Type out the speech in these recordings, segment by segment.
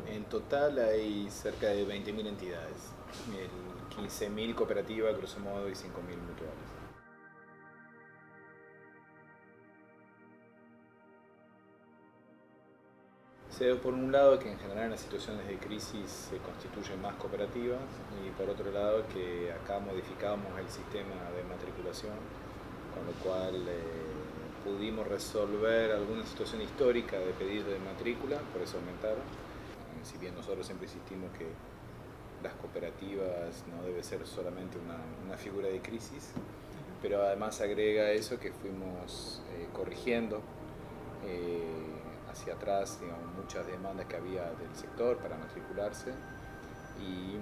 En total hay cerca de 20.000 entidades, 15.000 cooperativas, grosso modo, y 5.000 mutuales. Se ve por un lado que en general en las situaciones de crisis se constituyen más cooperativas y por otro lado que acá modificamos el sistema de matriculación, con lo cual pudimos resolver alguna situación histórica de pedidos de matrícula, por eso aumentaron. Si bien nosotros siempre insistimos que las cooperativas no debe ser solamente una figura de crisis, pero además agrega eso que fuimos corrigiendo hacia atrás, digamos, muchas demandas que había del sector para matricularse y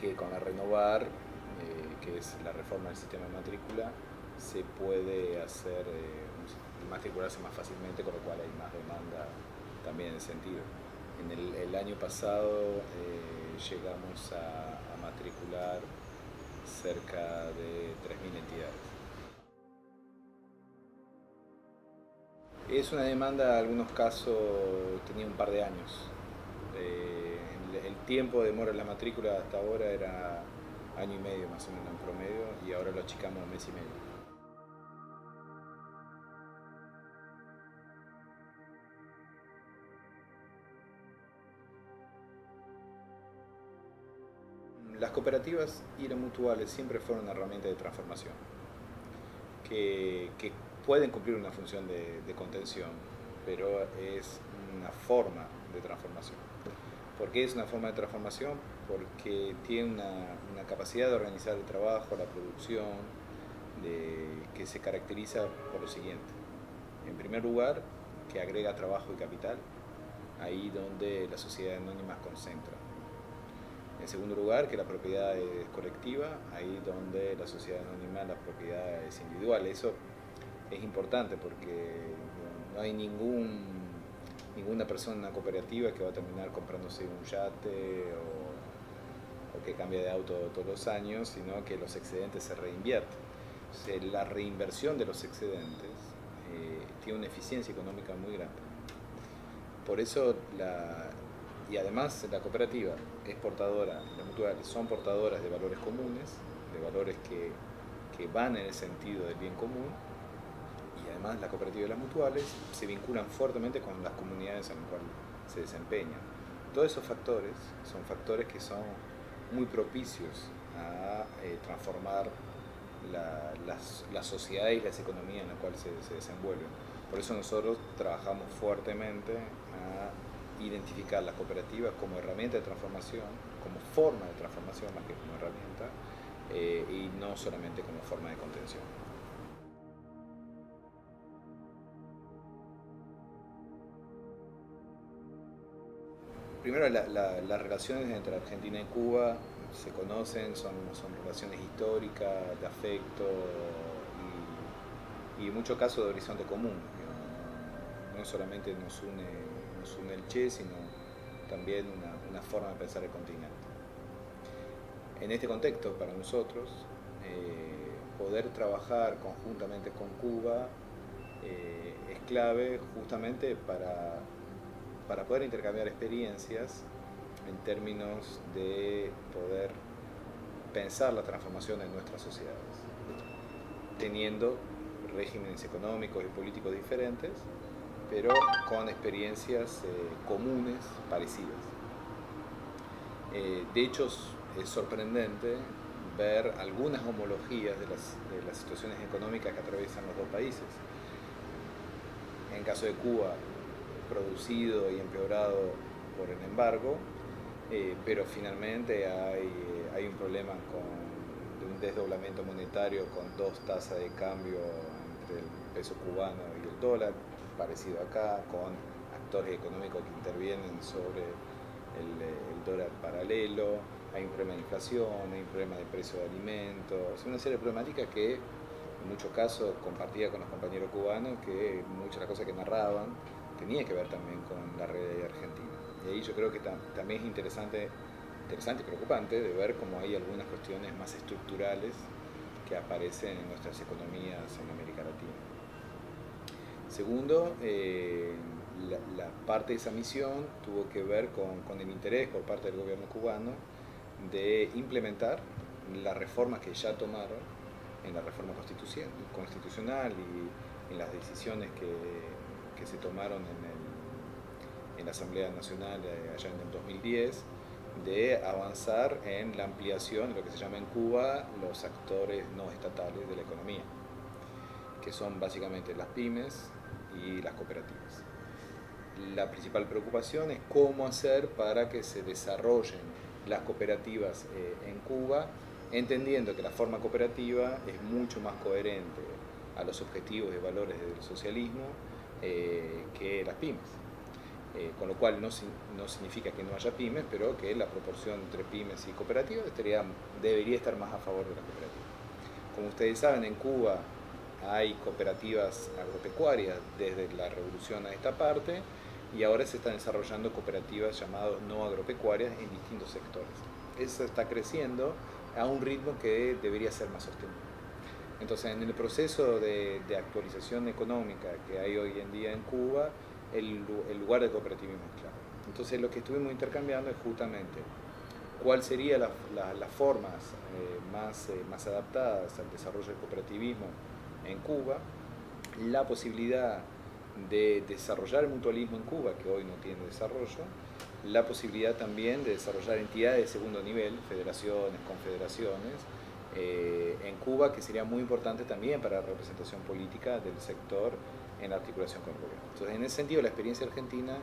que con la renovar, que es la reforma del sistema de matrícula, se puede hacer matricularse más fácilmente, con lo cual hay más demanda también en ese sentido. En el año pasado llegamos a matricular cerca de 3.000 entidades. Es una demanda, en algunos casos tenía un par de años. El tiempo de demora en la matrícula hasta ahora era año y medio más o menos en promedio y ahora lo achicamos a mes y medio. Las cooperativas y las mutuales siempre fueron una herramienta de transformación que pueden cumplir una función de contención, pero es una forma de transformación. ¿Por qué es una forma de transformación? Porque tiene una capacidad de organizar el trabajo, la producción, que se caracteriza por lo siguiente. En primer lugar, que agrega trabajo y capital, ahí donde la sociedad anónima concentra. En segundo lugar, que la propiedad es colectiva, ahí donde la sociedad anónima la propiedad es individual. Eso es importante porque no hay ninguna persona en una cooperativa que va a terminar comprándose un yate o que cambia de auto todos los años, sino que los excedentes se reinvierten. Entonces, la reinversión de los excedentes tiene una eficiencia económica muy grande. Por eso, y además la cooperativa es portadora, las mutuales son portadoras de valores comunes, de valores que van en el sentido del bien común, y además la cooperativa y las mutuales se vinculan fuertemente con las comunidades en las cuales se desempeñan. Todos esos factores son factores que son muy propicios a transformar la sociedad y las economías en las cuales se desenvuelven. Por eso nosotros trabajamos fuertemente a identificar las cooperativas como herramienta de transformación, como forma de transformación más que como herramienta, y no solamente como forma de contención. Primero, las relaciones entre Argentina y Cuba se conocen, son relaciones históricas, de afecto y en muchos casos de horizonte común. No solamente nos une el Che, sino también una forma de pensar el continente. En este contexto, para nosotros, poder trabajar conjuntamente con Cuba es clave justamente para poder intercambiar experiencias en términos de poder pensar la transformación de nuestras sociedades, teniendo regímenes económicos y políticos diferentes, pero con experiencias comunes, parecidas. De hecho, es sorprendente ver algunas homologías de las situaciones económicas que atraviesan los dos países. En el caso de Cuba, producido y empeorado por el embargo, pero finalmente hay un problema de un desdoblamiento monetario con dos tasas de cambio entre el peso cubano y el dólar, parecido acá, con actores económicos que intervienen sobre el dólar paralelo, hay un problema de inflación, hay un problema de precio de alimentos, una serie de problemáticas que en muchos casos compartía con los compañeros cubanos, que muchas de las cosas que narraban tenía que ver también con la realidad argentina. Y ahí yo creo que también es interesante y preocupante de ver cómo hay algunas cuestiones más estructurales que aparecen en nuestras economías en América Latina. Segundo, la parte de esa misión tuvo que ver con el interés por parte del gobierno cubano de implementar las reformas que ya tomaron en la reforma constitucional y en las decisiones que se tomaron en la Asamblea Nacional allá en el 2010, de avanzar en la ampliación de lo que se llama en Cuba los actores no estatales de la economía, que son básicamente las pymes y las cooperativas. La principal preocupación es cómo hacer para que se desarrollen las cooperativas en Cuba, entendiendo que la forma cooperativa es mucho más coherente a los objetivos y valores del socialismo que las pymes. Con lo cual no significa que no haya pymes, pero que la proporción entre pymes y cooperativas debería estar más a favor de las cooperativas. Como ustedes saben, en Cuba hay cooperativas agropecuarias desde la revolución a esta parte, y ahora se están desarrollando cooperativas llamadas no agropecuarias en distintos sectores. Eso está creciendo a un ritmo que debería ser más sostenible. Entonces, en el proceso de actualización económica que hay hoy en día en Cuba, el lugar del cooperativismo es clave. Entonces, lo que estuvimos intercambiando es justamente cuáles serían las formas más adaptadas al desarrollo del cooperativismo en Cuba, la posibilidad de desarrollar el mutualismo en Cuba, que hoy no tiene desarrollo, la posibilidad también de desarrollar entidades de segundo nivel, federaciones, confederaciones, en Cuba, que sería muy importante también para la representación política del sector en articulación con el gobierno. Entonces, en ese sentido, la experiencia argentina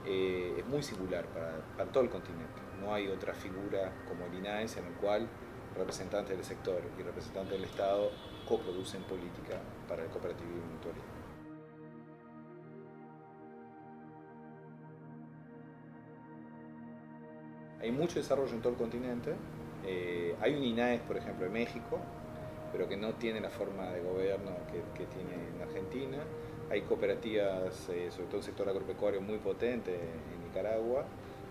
es muy singular para todo el continente. No hay otra figura como el INAES en el cual representantes del sector y representantes del Estado coproducen política para el cooperativismo y mutualismo. Hay mucho desarrollo en todo el continente. Hay un INAES, por ejemplo, en México, pero que no tiene la forma de gobierno que tiene en Argentina. Hay cooperativas, sobre todo el sector agropecuario, muy potente en Nicaragua.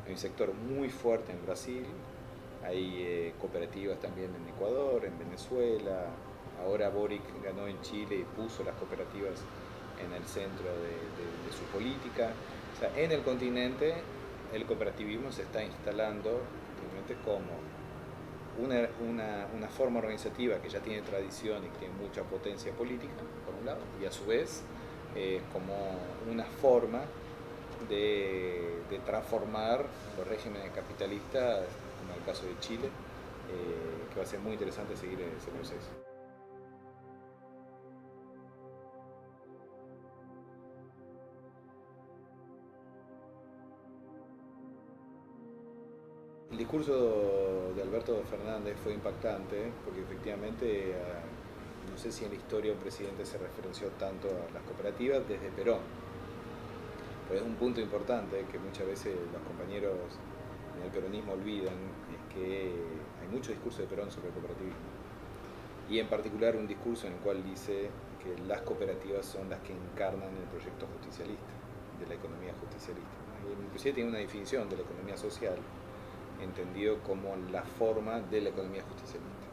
Hay un sector muy fuerte en Brasil. Hay cooperativas también en Ecuador, en Venezuela. Ahora Boric ganó en Chile y puso las cooperativas en el centro de su política. O sea, en el continente el cooperativismo se está instalando realmente como una forma organizativa que ya tiene tradición y que tiene mucha potencia política, por un lado, y a su vez como una forma de transformar los regímenes capitalistas, como en el caso de Chile, que va a ser muy interesante seguir ese proceso. El discurso de Alberto Fernández fue impactante porque efectivamente, no sé si en la historia un presidente se referenció tanto a las cooperativas desde Perón. Pero es un punto importante que muchas veces los compañeros en el peronismo olvidan, es que hay mucho discurso de Perón sobre el cooperativismo. Y en particular un discurso en el cual dice que las cooperativas son las que encarnan el proyecto justicialista, de la economía justicialista. Y inclusive tiene una definición de la economía social, entendido como la forma de la economía justicialista.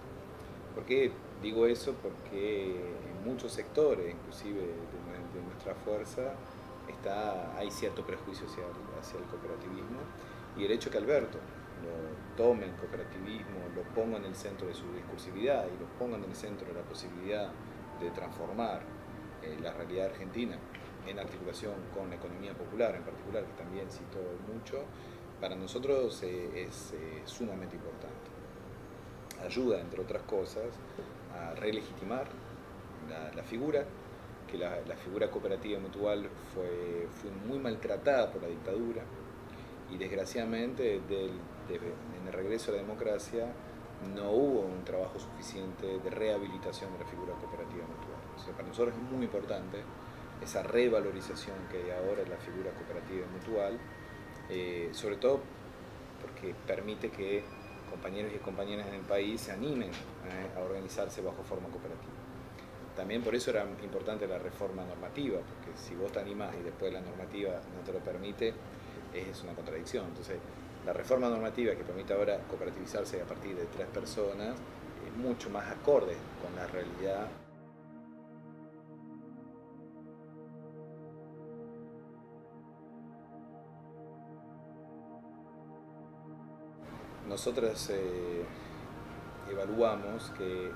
¿Por qué digo eso? Porque en muchos sectores, inclusive de nuestra fuerza, hay cierto prejuicio hacia el cooperativismo, y el hecho que Alberto lo tome el cooperativismo, lo ponga en el centro de su discursividad y lo ponga en el centro de la posibilidad de transformar la realidad argentina en articulación con la economía popular en particular, que también citó mucho, para nosotros es sumamente importante. Ayuda, entre otras cosas, a relegitimar la figura, que la figura cooperativa mutual fue muy maltratada por la dictadura, y desgraciadamente en el regreso a la democracia no hubo un trabajo suficiente de rehabilitación de la figura cooperativa mutual. O sea, para nosotros es muy importante esa revalorización que hay ahora en la figura cooperativa mutual, sobre todo porque permite que compañeros y compañeras en el país se animen a organizarse bajo forma cooperativa. También por eso era importante la reforma normativa, porque si vos te animás y después la normativa no te lo permite, es una contradicción. Entonces, la reforma normativa que permite ahora cooperativizarse a partir de 3 personas mucho más acorde con la realidad. Nosotros evaluamos que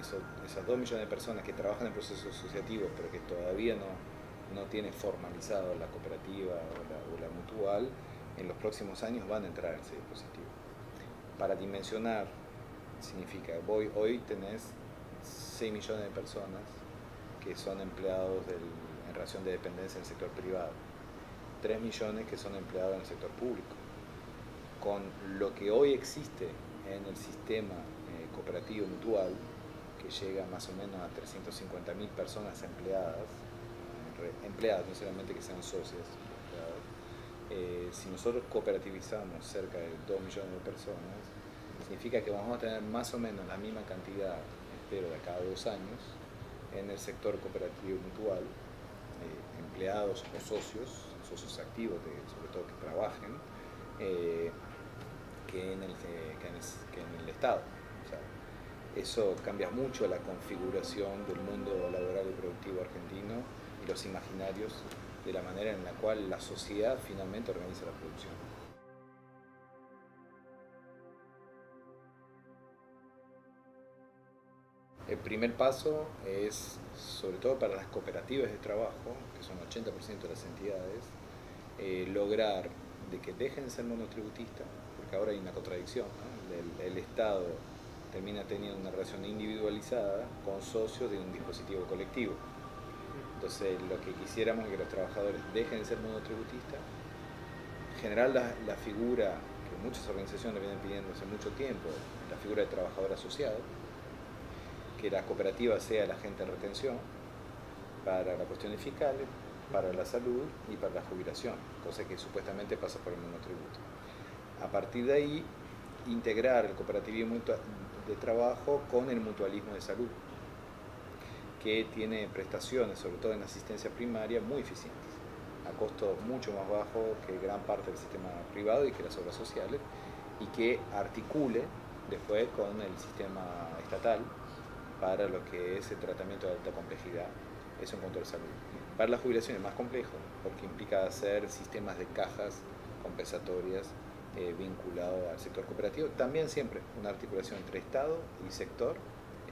esas 2 millones de personas que trabajan en procesos asociativos pero que todavía no tienen formalizado la cooperativa o la mutual, en los próximos años van a entrar en ese dispositivo. Para dimensionar, significa, hoy tenés 6 millones de personas que son empleados en relación de dependencia en el sector privado, 3 millones que son empleados en el sector público. Con lo que hoy existe en el sistema cooperativo mutual, que llega más o menos a 350.000 personas empleadas, no solamente que sean socias, si nosotros cooperativizamos cerca de 2 millones de personas, significa que vamos a tener más o menos la misma cantidad, espero, de cada 2 años, en el sector cooperativo mutual, empleados o socios activos, sobre todo que trabajen, que en el Estado. O sea, eso cambia mucho la configuración del mundo laboral y productivo argentino y los imaginarios de la manera en la cual la sociedad finalmente organiza la producción. El primer paso es, sobre todo para las cooperativas de trabajo, que son 80% de las entidades, lograr de que dejen de ser monotributistas, porque ahora hay una contradicción, ¿no? El Estado termina teniendo una relación individualizada con socios de un dispositivo colectivo. Entonces, lo que quisiéramos es que los trabajadores dejen de ser monotributistas, generar la figura que muchas organizaciones vienen pidiendo hace mucho tiempo, la figura de trabajador asociado, que la cooperativa sea el agente de retención para las cuestiones fiscales, para la salud y para la jubilación, cosa que supuestamente pasa por el monotributo. A partir de ahí, integrar el cooperativismo de trabajo con el mutualismo de salud, que tiene prestaciones, sobre todo en asistencia primaria, muy eficientes, a costo mucho más bajo que gran parte del sistema privado y que las obras sociales, y que articule después con el sistema estatal para lo que es el tratamiento de alta complejidad. Eso en cuanto a la salud. Para la jubilación es más complejo, porque implica hacer sistemas de cajas compensatorias vinculados al sector cooperativo. También siempre una articulación entre Estado y sector,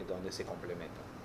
donde se complementan.